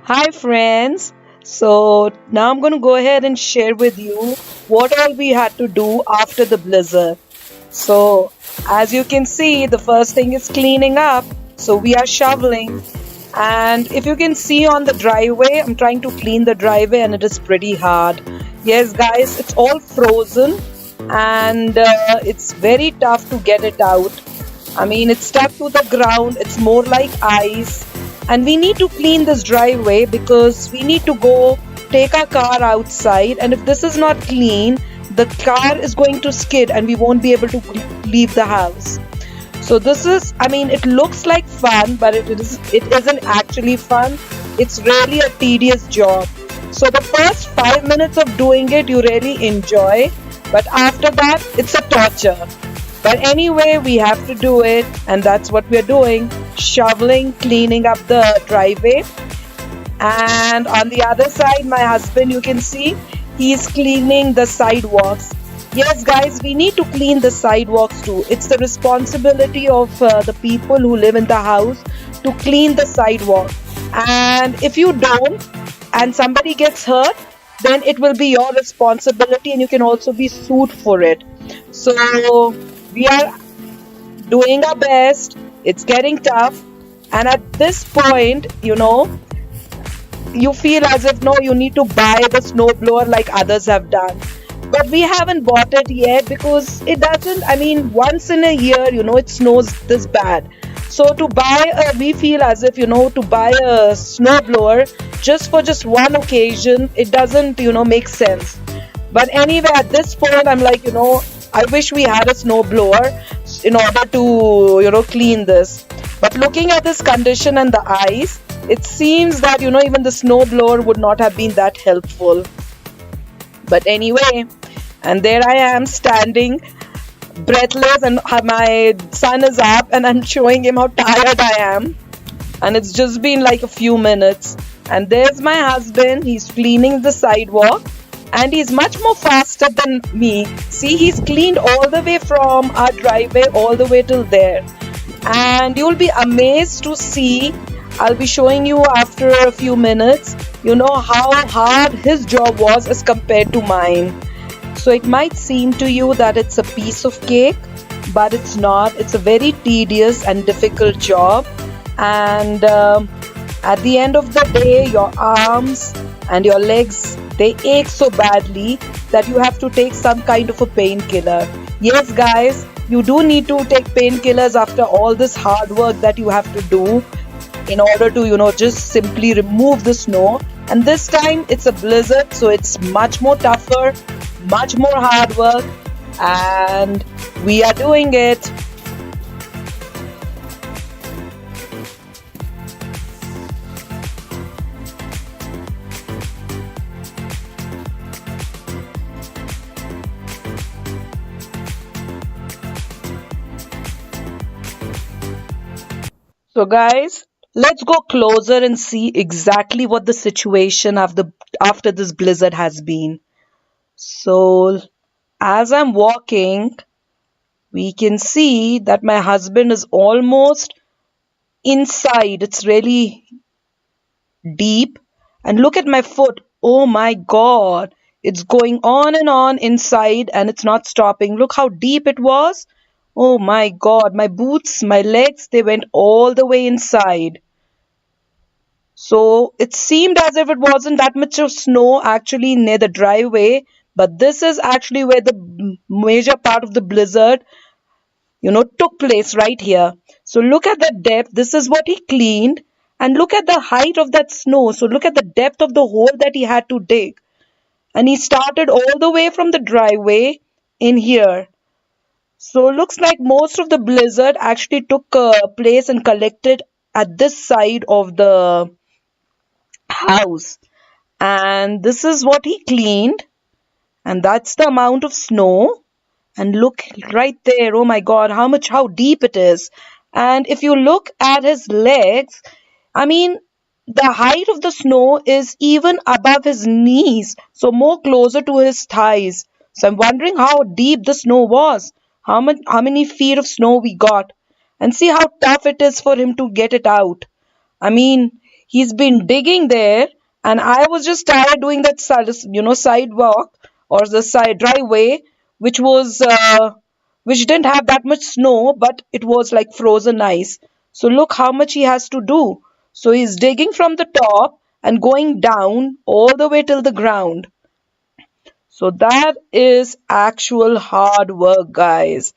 Hi, friends. So now I'm going to go ahead and share with you what all we had to do after the blizzard. So, as you can see, the first thing is cleaning up. So, we are shoveling. And if you can see on the driveway, I'm trying to clean the driveway and it is pretty hard. Yes, guys, it's all frozen and it's very tough to get it out. I mean, it's stuck to the ground, it's more like ice. And we need to clean this driveway because we need to go take our car outside. And if this is not clean, the car is going to skid and we won't be able to leave the house. So this is, I mean, it looks like fun, but it isn't actually fun. It's really a tedious job. So the first 5 minutes of doing it, you really enjoy, but after that, it's a torture. But anyway, we have to do it, and that's what we're doing: shoveling, cleaning up the driveway. And on the other side, my husband, you can see, he's cleaning the sidewalks. Yes, guys, we need to clean the sidewalks too. It's the responsibility of the people who live in the house to clean the sidewalk. And if you don't, and somebody gets hurt, then it will be your responsibility, and you can also be sued for it. So we are doing our best. It's getting tough. And at this point, you feel as if no, you need to buy the snowblower like others have done. But we haven't bought it yet because it doesn't, I mean, once in a year, it snows this bad. So we feel as if, to buy a snowblower just for just one occasion, it doesn't, make sense. But anyway, at this point, I'm like, I wish we had a snowblower in order to, clean this. But looking at this condition and the ice, it seems that, even the snowblower would not have been that helpful. But anyway, and there I am standing breathless, and my son is up, and I'm showing him how tired I am. And it's just been like a few minutes. And there's my husband, he's cleaning the sidewalk, and he's much more faster than me. See, he's cleaned all the way from our driveway all the way till there. And you'll be amazed to see, I'll be showing you after a few minutes, how hard his job was as compared to mine. So it might seem to you that it's a piece of cake, but it's not. It's a very tedious and difficult job. And at the end of the day, your arms and your legs, they ache so badly that you have to take some kind of a painkiller. Yes, guys, you do need to take painkillers after all this hard work that you have to do in order to, just simply remove the snow. And this time it's a blizzard, so it's much more tougher, much more hard work, and we are doing it. So, guys, let's go closer and see exactly what the situation after this blizzard has been. So, as I'm walking, we can see that my husband is almost inside. It's really deep. And look at my foot. Oh my God. It's going on and on inside and it's not stopping. Look how deep it was. Oh my God. My boots, my legs, they went all the way inside. So it seemed as if it wasn't that much of snow actually near the driveway, but this is actually where the major part of the blizzard, took place right here. So look at the depth. This is what he cleaned, and look at the height of that snow. So look at the depth of the hole that he had to dig. And he started all the way from the driveway in here. So it looks like most of the blizzard actually took place and collected at this side of the house. And this is what he cleaned, and that's the amount of snow. And look right there, oh my God, how deep it is. And if you look at his legs, I mean, the height of the snow is even above his knees, so more closer to his thighs. So I'm wondering how deep the snow was, how many feet of snow we got, and see how tough it is for him to get it out. I mean, He's been digging there, and I was just tired doing that sidewalk or the side driveway, which was which didn't have that much snow, but it was like frozen ice. So look how much he has to do. So he's digging from the top and going down all the way till the ground. So that is actual hard work, guys.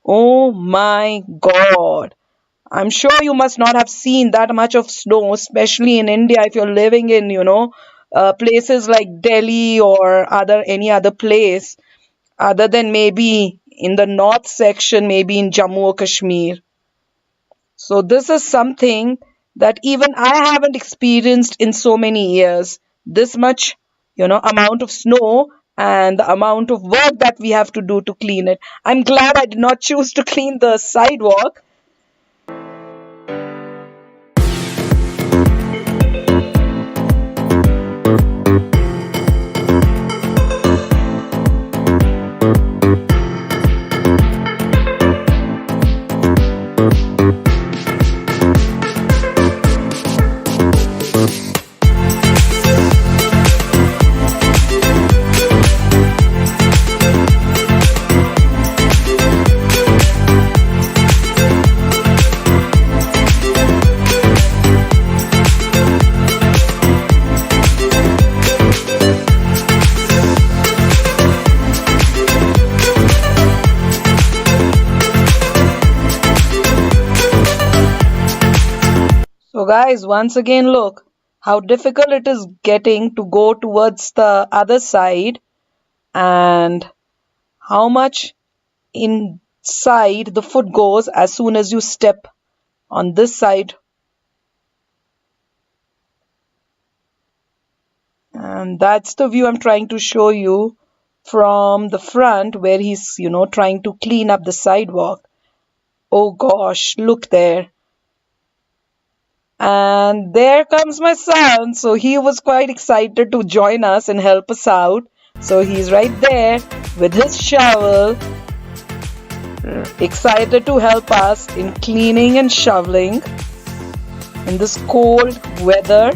Oh my God. I'm sure you must not have seen that much of snow, especially in India if you're living in, places like Delhi or any other place other than maybe in the north section, maybe in Jammu or Kashmir. So this is something that even I haven't experienced in so many years. This much, amount of snow and the amount of work that we have to do to clean it. I'm glad I did not choose to clean the sidewalk. So, guys, once again, look how difficult it is getting to go towards the other side and how much inside the foot goes as soon as you step on this side. And that's the view I'm trying to show you from the front where he's, trying to clean up the sidewalk. Oh gosh, look there. And there comes my son. So he was quite excited to join us and help us out. So he's right there with his shovel, excited to help us in cleaning and shoveling in this cold weather.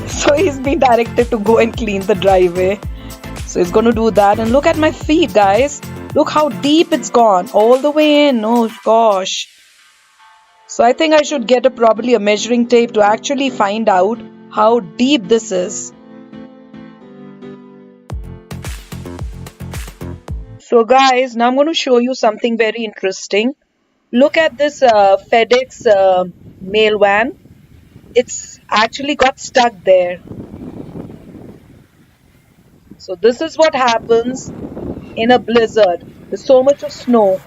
So he's been directed to go and clean the driveway. So he's going to do that. And look at my feet, guys. Look how deep it's gone. All the way in. Oh, gosh. So I think I should get probably a measuring tape to actually find out how deep this is. So guys, now I'm going to show you something very interesting. Look at this FedEx mail van. It's actually got stuck there. So this is what happens in a blizzard. There's so much of snow.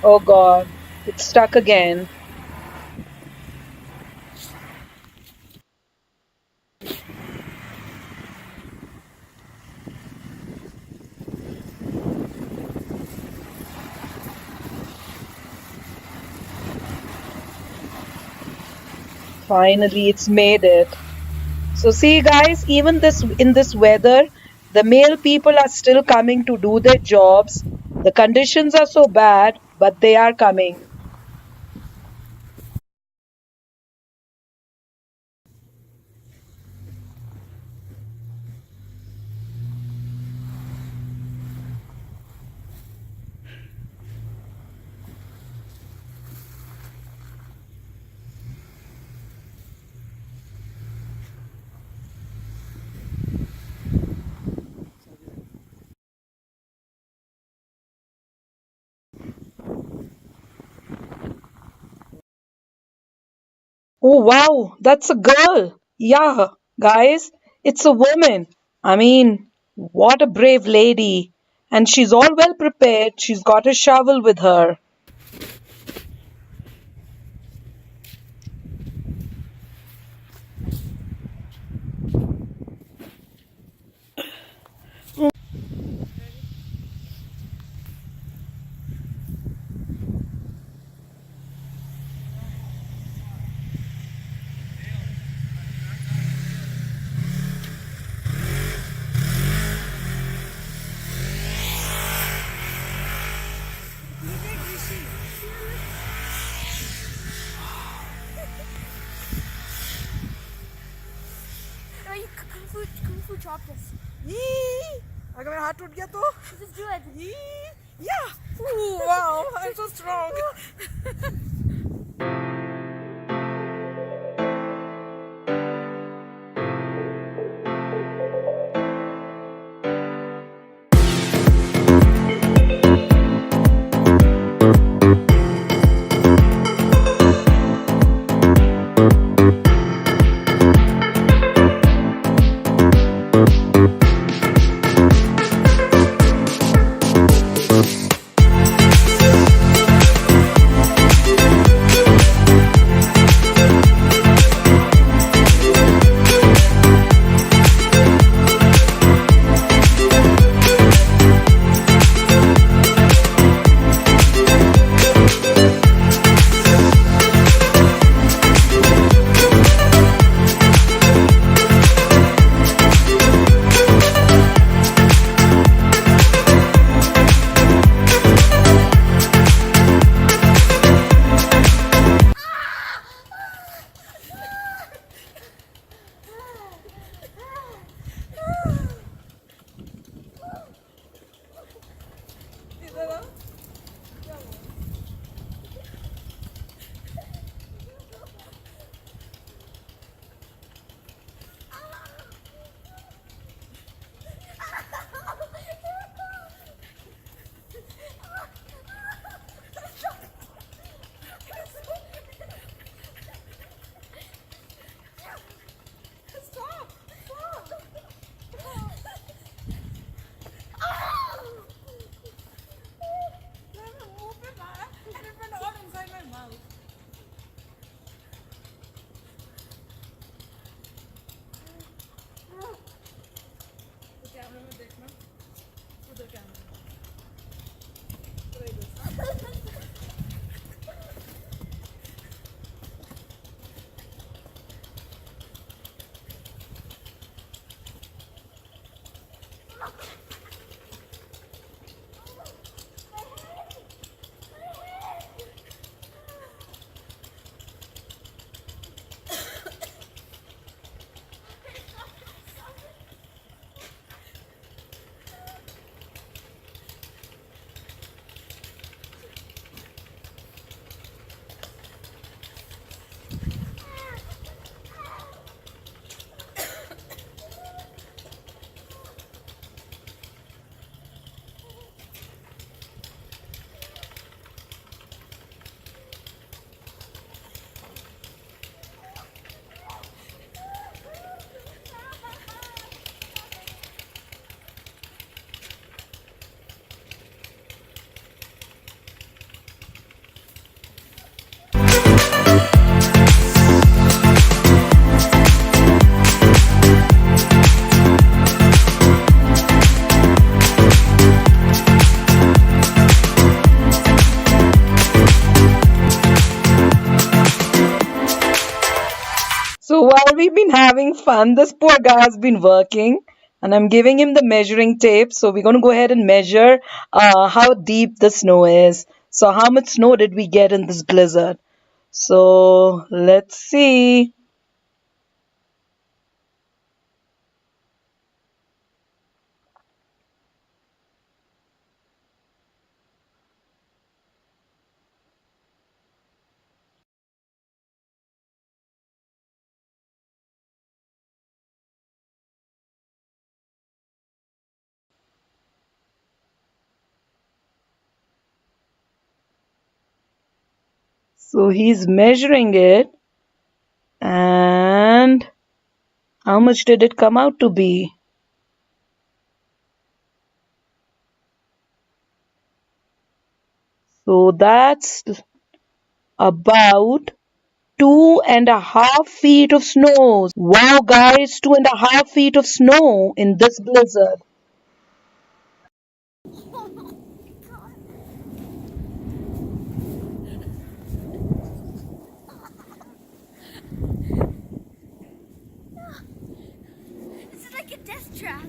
Oh God, it's stuck again. Finally, it's made it. So see guys, even this in this weather, the male people are still coming to do their jobs. The conditions are so bad, but they are coming. Oh wow, that's a girl. Yeah, guys, it's a woman. I mean, what a brave lady. And she's all well prepared. She's got a shovel with her. drop this. Yee! अगर मेरा हाथ टूट गया तो? Just do it. Yee! Yeah! Ooh, wow! I'm so strong. So while we've been having fun, this poor guy has been working, and I'm giving him the measuring tape. So we're going to go ahead and measure how deep the snow is. So how much snow did we get in this blizzard? So let's see. So he's measuring it, and how much did it come out to be? So that's about 2.5 feet of snow. Wow, guys, 2.5 feet of snow in this blizzard. This is like a death trap.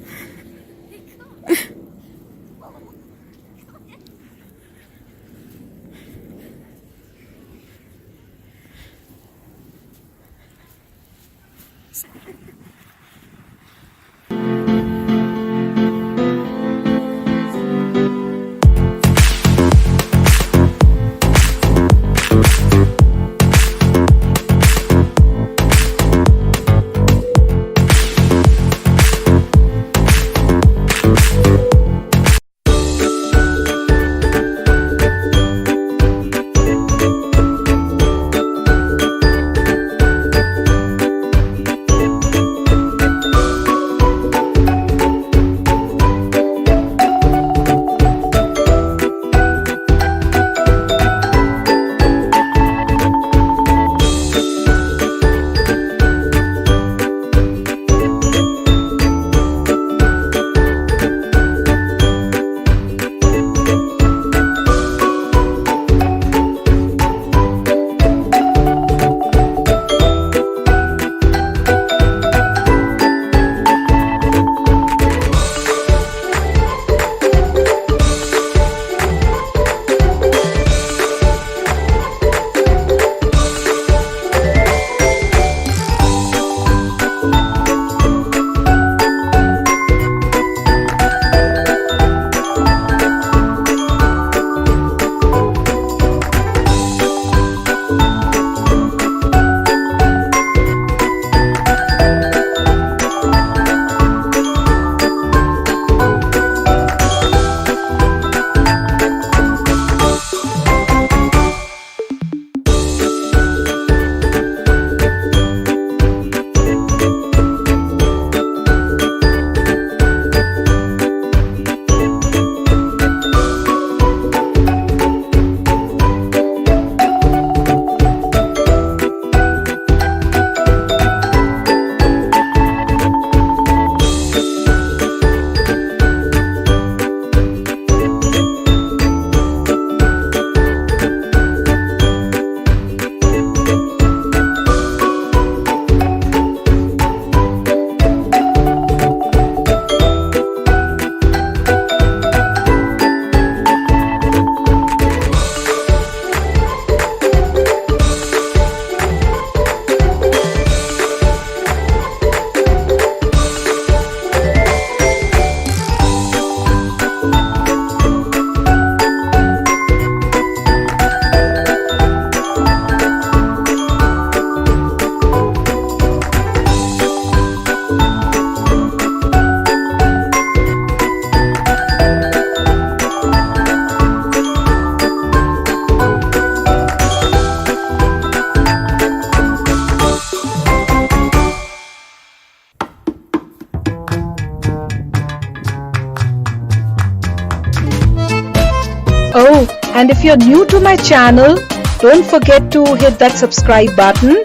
And if you're new to my channel, don't forget to hit that subscribe button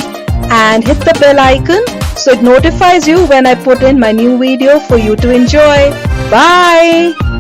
and hit the bell icon so it notifies you when I put in my new video for you to enjoy. Bye!